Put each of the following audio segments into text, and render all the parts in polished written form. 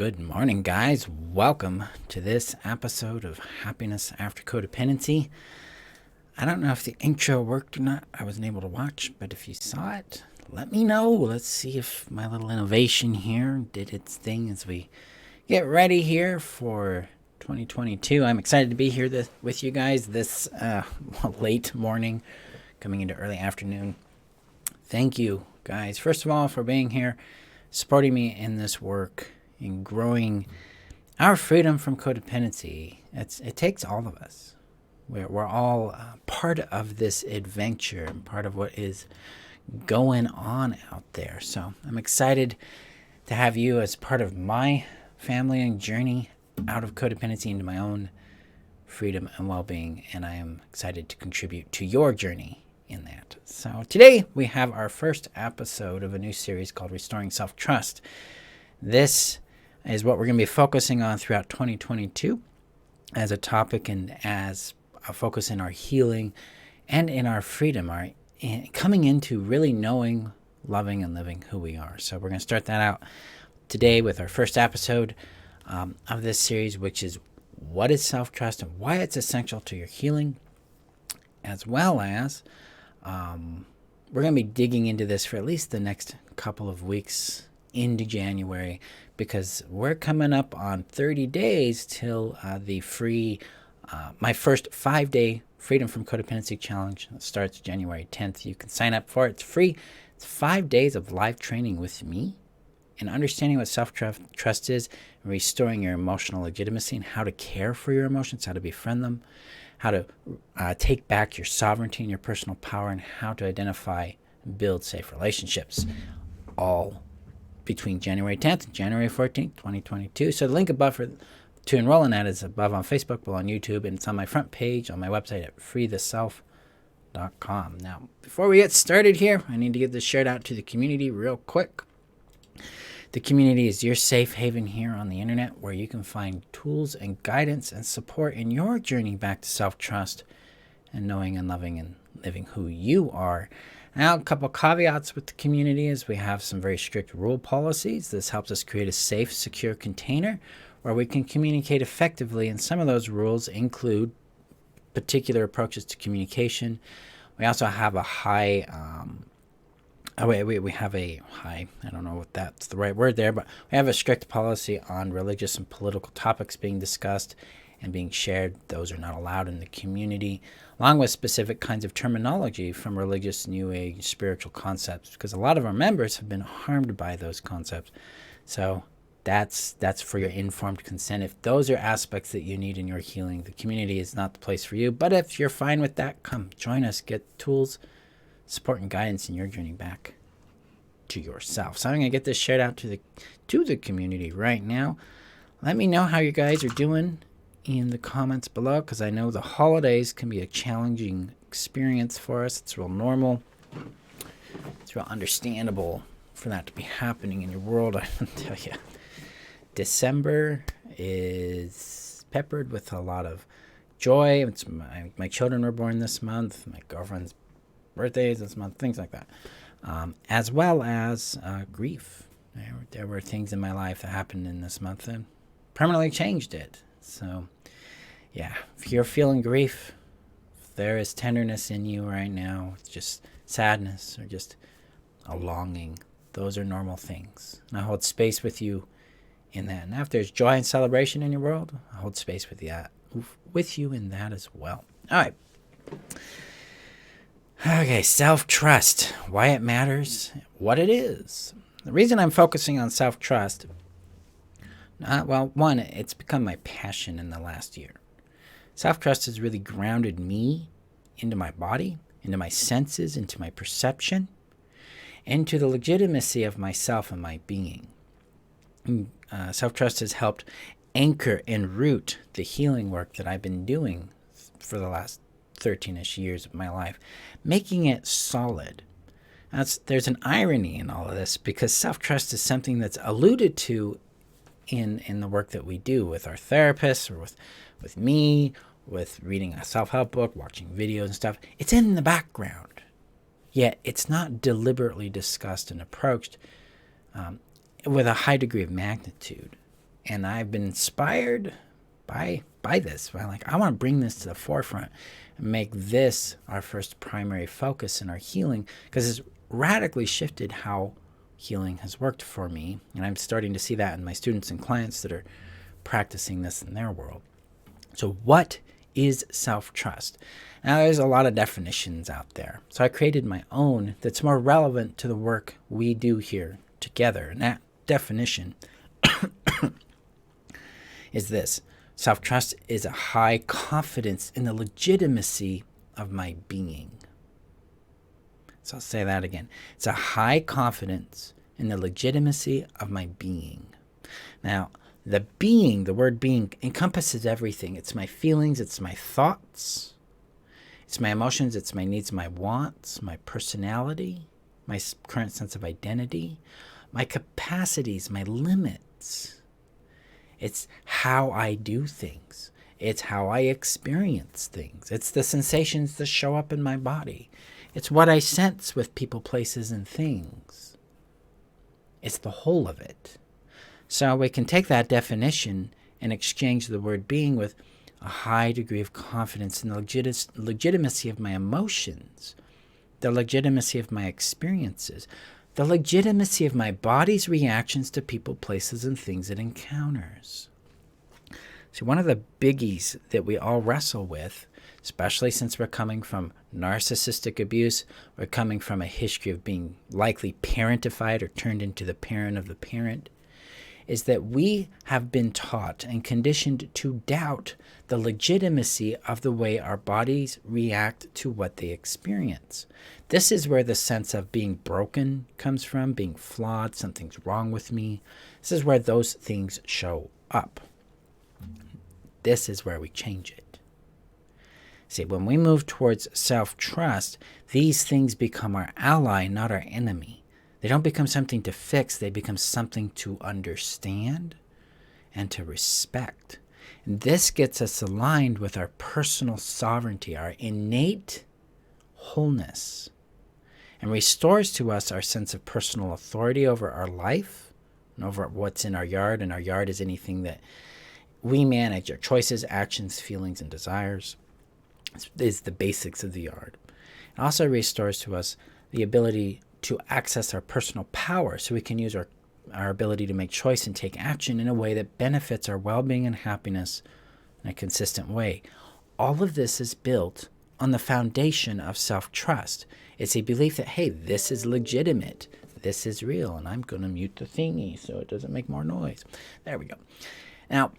Good morning, guys. Welcome to this episode of Happiness After Codependency. I don't know if the intro worked or not. I wasn't able to watch, but if you saw it, let me know. Let's see if my little innovation here did its thing as we get ready here for 2022. I'm excited to be here with you guys this late morning, coming into early afternoon. Thank you, guys, first of all, for being here, supporting me in this work, in growing our freedom from codependency. It takes all of us. We're all part of this adventure and part of what is going on out there. So I'm excited to have you as part of my family and journey out of codependency into my own freedom and well-being. And I am excited to contribute to your journey in that. So today we have our first episode of a new series called Restoring Self-Trust. This is what we're going to be focusing on throughout 2022 as a topic and as a focus in our healing and in our freedom, coming into really knowing, loving, and living who we are. So we're going to start that out today with our first episode of this series, which is what is self-trust and why it's essential to your healing, as well as we're going to be digging into this for at least the next couple of weeks into January, because we're coming up on 30 days till the free, my first 5-day Freedom from Codependency Challenge starts January 10th. You can sign up for it. It's free. It's 5 days of live training with me and understanding what self-trust is, and restoring your emotional legitimacy and how to care for your emotions, how to befriend them, how to take back your sovereignty and your personal power, and how to identify and build safe relationships, all between January 10th and January 14th, 2022. So the link above to enroll in that is above on Facebook, below on YouTube, and it's on my front page on my website at freetheself.com. Now, before we get started here, I need to get this shared out to the community real quick. The community is your safe haven here on the internet, where you can find tools and guidance and support in your journey back to self-trust and knowing and loving and living who you are. Now, a couple caveats with the community is we have some very strict rule policies. This helps us create a safe, secure container where we can communicate effectively, and some of those rules include particular approaches to communication. We also have a high, we have a high, I don't know if that's the right word there, but we have a strict policy on religious and political topics being discussed and being shared. Those are not allowed in the community, along with specific kinds of terminology from religious, new age, spiritual concepts, because a lot of our members have been harmed by those concepts. So that's for your informed consent. If those are aspects that you need in your healing, the community is not the place for you. But if you're fine with that, come join us, get tools, support, and guidance in your journey back to yourself. So I'm going to get this shared out to the community right now. Let me know how you guys are doing in the comments below, because I know the holidays can be a challenging experience for us. It's real normal. It's real understandable for that to be happening in your world. I can tell you, December is peppered with a lot of joy. It's my children were born this month. My girlfriend's birthday is this month. Things like that, as well as grief. There were things in my life that happened in this month that permanently changed it. So, yeah, if you're feeling grief, if there is tenderness in you right now, it's just sadness or just a longing, those are normal things. And I hold space with you in that. And if there's joy and celebration in your world, I hold space with you in that as well. All right. Okay, self-trust, why it matters, what it is. The reason I'm focusing on self-trust, one, it's become my passion in the last year. Self-trust has really grounded me into my body, into my senses, into my perception, into the legitimacy of myself and my being. Self-trust has helped anchor and root the healing work that I've been doing for the last 13-ish years of my life, making it solid. There's an irony in all of this, because self-trust is something that's alluded to in the work that we do with our therapists, or with me, with reading a self-help book, watching videos and stuff. It's in the background, yet it's not deliberately discussed and approached with a high degree of magnitude. And I've been inspired by this. I want to bring this to the forefront and make this our first primary focus in our healing, because it's radically shifted how healing has worked for me. And I'm starting to see that in my students and clients that are practicing this in their world. So what is self-trust? Now, there's a lot of definitions out there. So I created my own that's more relevant to the work we do here together. And that definition is this. Self-trust is a high confidence in the legitimacy of my being. So I'll say that again. It's a high confidence in the legitimacy of my being. Now, the being, the word being, encompasses everything. It's my feelings, it's my thoughts, it's my emotions, it's my needs, my wants, my personality, my current sense of identity, my capacities, my limits. It's how I do things. It's how I experience things. It's the sensations that show up in my body. It's what I sense with people, places, and things. It's the whole of it. So we can take that definition and exchange the word being with a high degree of confidence in the legitimacy of my emotions, the legitimacy of my experiences, the legitimacy of my body's reactions to people, places, and things it encounters. See, one of the biggies that we all wrestle with, especially since we're coming from narcissistic abuse, we're coming from a history of being likely parentified or turned into the parent of the parent, is that we have been taught and conditioned to doubt the legitimacy of the way our bodies react to what they experience. This is where the sense of being broken comes from, being flawed, something's wrong with me. This is where those things show up. This is where we change it. See, when we move towards self-trust, these things become our ally, not our enemy. They don't become something to fix, they become something to understand and to respect. And this gets us aligned with our personal sovereignty, our innate wholeness, and restores to us our sense of personal authority over our life and over what's in our yard. And our yard is anything that we manage, our choices, actions, feelings, and desires. Is the basics of the yard. It also restores to us the ability to access our personal power, so we can use our ability to make choice and take action in a way that benefits our well-being and happiness in a consistent way. All of this is built on the foundation of self-trust. It's a belief that, hey, this is legitimate, this is real, and I'm going to mute the thingy so it doesn't make more noise. There we go. Now,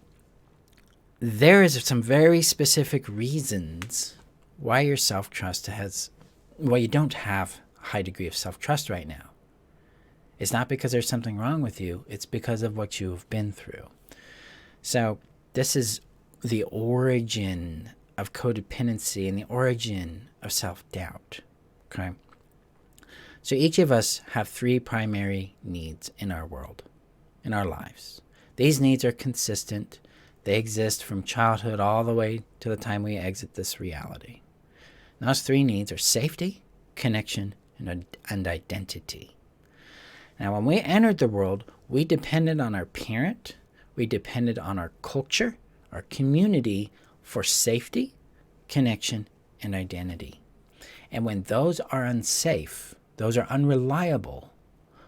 there is some very specific reasons why your self-trust you don't have a high degree of self-trust right now. It's not because there's something wrong with you. It's because of what you've been through. So this is the origin of codependency and the origin of self-doubt. Okay? So each of us have three primary needs in our world, in our lives. These needs are consistent. They exist from childhood all the way to the time we exit this reality. And those three needs are safety, connection, and identity. Now, when we entered the world, we depended on our parent, we depended on our culture, our community for safety, connection, and identity. And when those are unsafe, those are unreliable,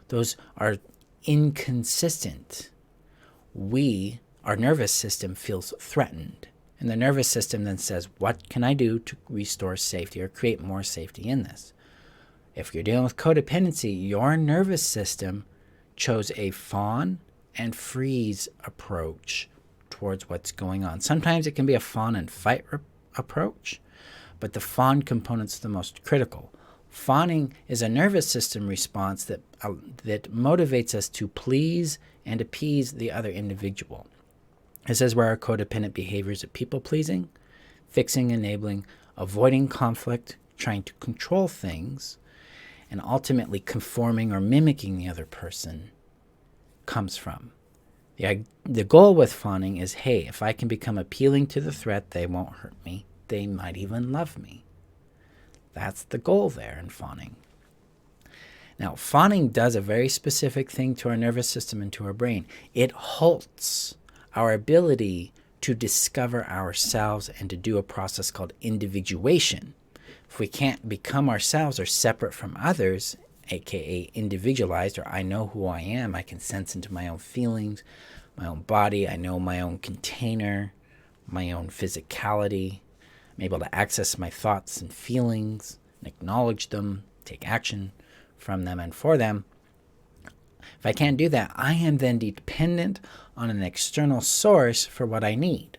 those are inconsistent, our nervous system feels threatened. And the nervous system then says, what can I do to restore safety or create more safety in this? If you're dealing with codependency, your nervous system chose a fawn and freeze approach towards what's going on. Sometimes it can be a fawn and fight approach, but the fawn component's the most critical. Fawning is a nervous system response that motivates us to please and appease the other individual. This is where our codependent behaviors of people-pleasing, fixing, enabling, avoiding conflict, trying to control things, and ultimately conforming or mimicking the other person comes from. The goal with fawning is, hey, if I can become appealing to the threat, they won't hurt me. They might even love me. That's the goal there in fawning. Now, fawning does a very specific thing to our nervous system and to our brain. It halts our ability to discover ourselves and to do a process called individuation. If we can't become ourselves or separate from others, aka individualized, or I know who I am, I can sense into my own feelings, my own body, I know my own container, my own physicality. I'm able to access my thoughts and feelings and acknowledge them, take action from them and for them. If I can't do that, I am then dependent on an external source for what I need.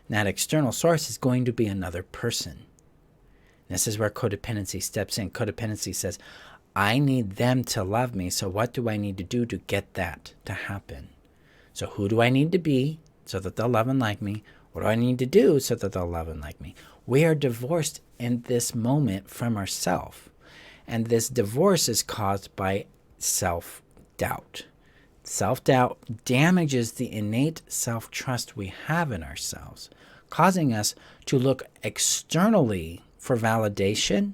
And that external source is going to be another person. This is where codependency steps in. Codependency says, I need them to love me, so what do I need to do to get that to happen? So who do I need to be so that they'll love and like me? What do I need to do so that they'll love and like me? We are divorced in this moment from ourself. And this divorce is caused by self-doubt. Self-doubt damages the innate self-trust we have in ourselves, causing us to look externally for validation,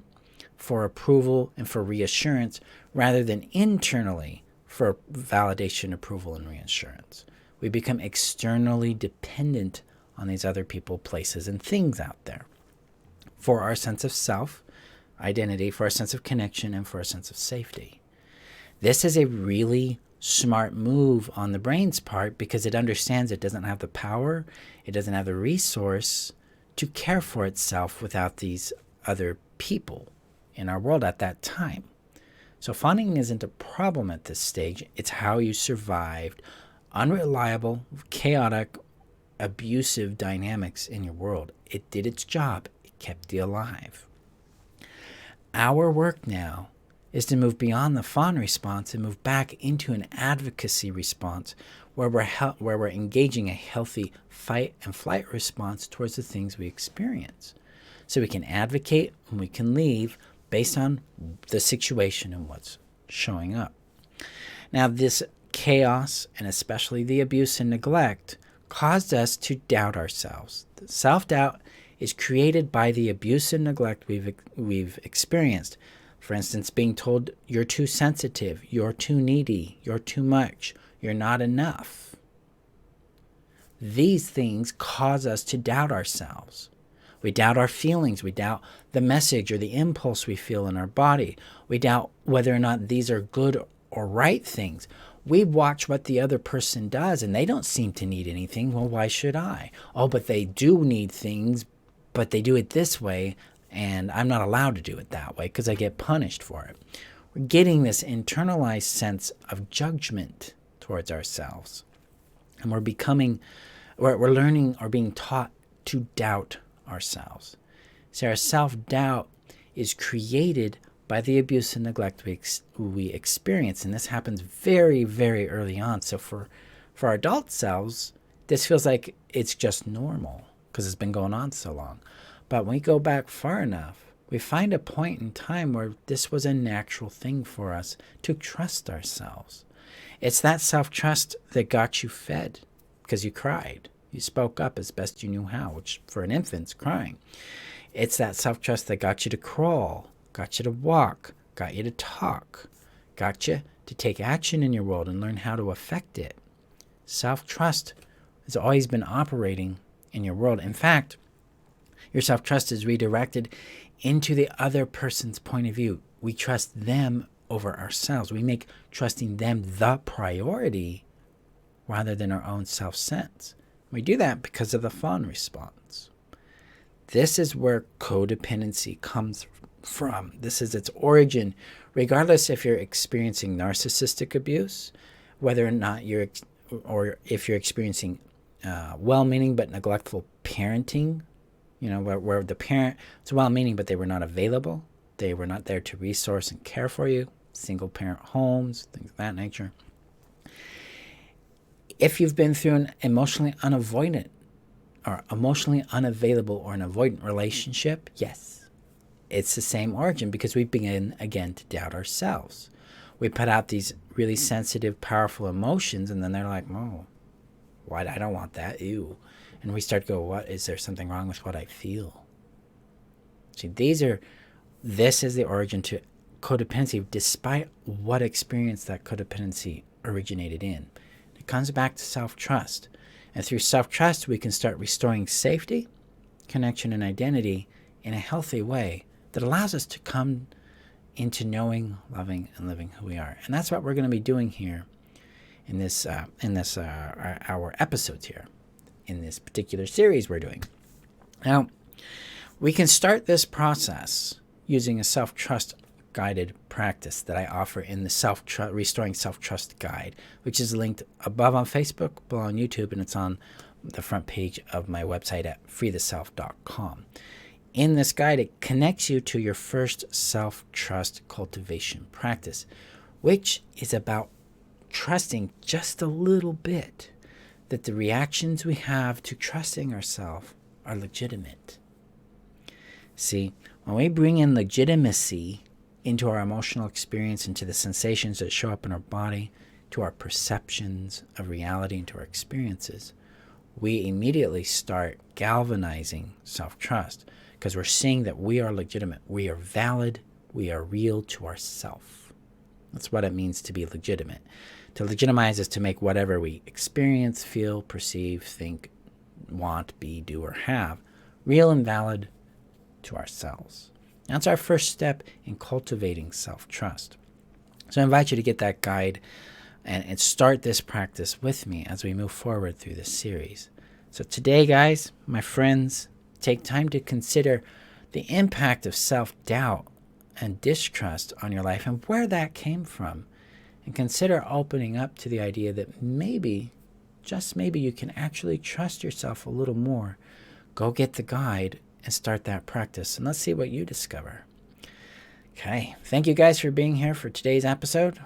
for approval, and for reassurance, rather than internally for validation, approval, and reassurance. We become externally dependent on these other people, places, and things out there for our sense of self, identity, for our sense of connection, and for our sense of safety. This is a really smart move on the brain's part because it understands it doesn't have the power, it doesn't have the resource to care for itself without these other people in our world at that time. So fawning isn't a problem at this stage. It's how you survived unreliable, chaotic, abusive dynamics in your world. It did its job. It kept you alive. Our work now is to move beyond the fawn response and move back into an advocacy response where we're engaging a healthy fight and flight response towards the things we experience. So we can advocate and we can leave based on the situation and what's showing up. Now, this chaos, and especially the abuse and neglect, caused us to doubt ourselves. Self-doubt is created by the abuse and neglect we've experienced. For instance, being told you're too sensitive, you're too needy, you're too much, you're not enough. These things cause us to doubt ourselves. We doubt our feelings. We doubt the message or the impulse we feel in our body. We doubt whether or not these are good or right things. We watch what the other person does and they don't seem to need anything. Well, why should I? Oh, but they do need things, but they do it this way and I'm not allowed to do it that way because I get punished for it. We're getting this internalized sense of judgment towards ourselves. And we're learning or being taught to doubt ourselves. So our self-doubt is created by the abuse and neglect we experience, and this happens very, very early on. So for our adult selves, this feels like it's just normal because it's been going on so long. But when we go back far enough, we find a point in time where this was a natural thing for us to trust ourselves. It's that self-trust that got you fed because you cried. You spoke up as best you knew how, which for an infant's crying. It's that self-trust that got you to crawl, got you to walk, got you to talk, got you to take action in your world and learn how to affect it. Self-trust has always been operating in your world. In fact, your self-trust is redirected into the other person's point of view. We trust them over ourselves. We make trusting them the priority rather than our own self-sense. We do that because of the fawn response. This is where codependency comes from. This is its origin, regardless if you're experiencing narcissistic abuse, whether or not or if you're experiencing well-meaning but neglectful parenting, where the parent is well-meaning but they were not available, they were not there to resource and care for you, single-parent homes, things of that nature. If you've been through an emotionally unavoidant or emotionally unavailable or an avoidant relationship, yes, it's the same origin because we begin again to doubt ourselves. We put out these really sensitive, powerful emotions and then they're like, oh, why? I don't want that. Ew. And we start to go, what? Is there something wrong with what I feel? See, this is the origin to codependency, despite what experience that codependency originated in. It comes back to self-trust. And through self-trust, we can start restoring safety, connection, and identity in a healthy way that allows us to come into knowing, loving, and living who we are. And that's what we're going to be doing here in our episodes here, in this particular series we're doing. Now, we can start this process using a self-trust guided practice that I offer in the Restoring Self-Trust Guide, which is linked above on Facebook, below on YouTube, and it's on the front page of my website at freetheself.com. In this guide, it connects you to your first self-trust cultivation practice, which is about trusting just a little bit that the reactions we have to trusting ourselves are legitimate. See, when we bring in legitimacy into our emotional experience, into the sensations that show up in our body, to our perceptions of reality, and to our experiences, we immediately start galvanizing self-trust because we're seeing that we are legitimate, we are valid, we are real to ourselves. That's what it means to be legitimate. To legitimize is to make whatever we experience, feel, perceive, think, want, be, do, or have real and valid to ourselves. That's our first step in cultivating self-trust. So I invite you to get that guide and start this practice with me as we move forward through this series. So today, guys, my friends, take time to consider the impact of self-doubt and distrust on your life and where that came from. And consider opening up to the idea that maybe, just maybe, you can actually trust yourself a little more. Go get the guide and start that practice, and let's see what you discover. Okay, thank you guys for being here for today's episode,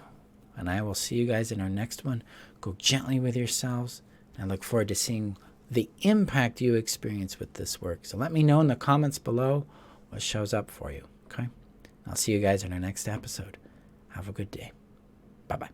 and I will see you guys in our next one. Go gently with yourselves, and I look forward to seeing the impact you experience with this work. So let me know in the comments below what shows up for you, okay? I'll see you guys in our next episode. Have a good day. Bye-bye.